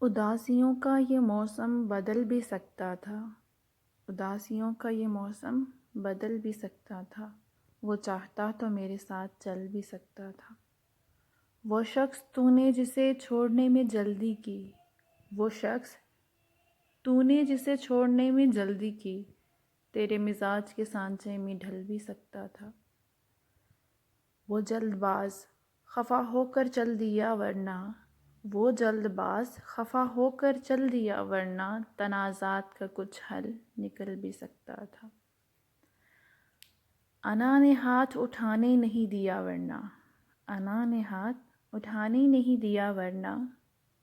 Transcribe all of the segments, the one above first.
اداسیوں کا یہ موسم بدل بھی سکتا تھا، اداسیوں کا یہ موسم بدل بھی سکتا تھا، وہ چاہتا تو میرے ساتھ چل بھی سکتا تھا۔ وہ شخص تو نے جسے چھوڑنے میں جلدی کی، وہ شخص تو نے جسے چھوڑنے میں جلدی کی، تیرے مزاج کے سانچے میں ڈھل بھی سکتا تھا۔ وہ جلد باز خفا ہو کر چل دیا ورنہ، وہ جلد باز خفا ہو کر چل دیا ورنہ تنازعات کا کچھ حل نکل بھی سکتا تھا۔ انا نے ہاتھ اٹھانے نہیں دیا ورنہ، انا نے ہاتھ اٹھانے نہیں دیا ورنہ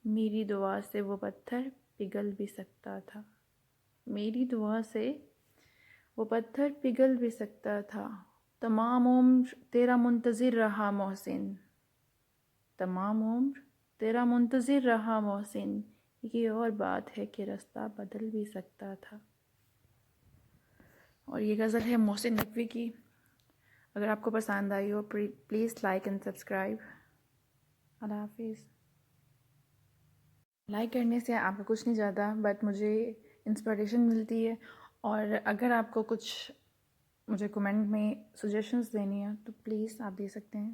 میری دعا سے وہ پتھر پگھل بھی سکتا تھا، میری دعا سے وہ پتھر پگھل بھی سکتا تھا۔ تمام عمر تیرا منتظر رہا محسن، تمام عمر تیرا منتظر رہا محسن، یہ اور بات ہے کہ رستہ بدل بھی سکتا تھا۔ اور یہ غزل ہے محسن نقوی کی۔ اگر آپ کو پسند آئی ہو پلیز لائک اینڈ سبسکرائب۔ اللہ حافظ۔ لائک کرنے سے آپ کو کچھ نہیں جاتا بٹ مجھے انسپریشن ملتی ہے، اور اگر آپ کو کچھ مجھے کمنٹ میں سجیشنز دینی ہے تو پلیز آپ دے سکتے ہیں۔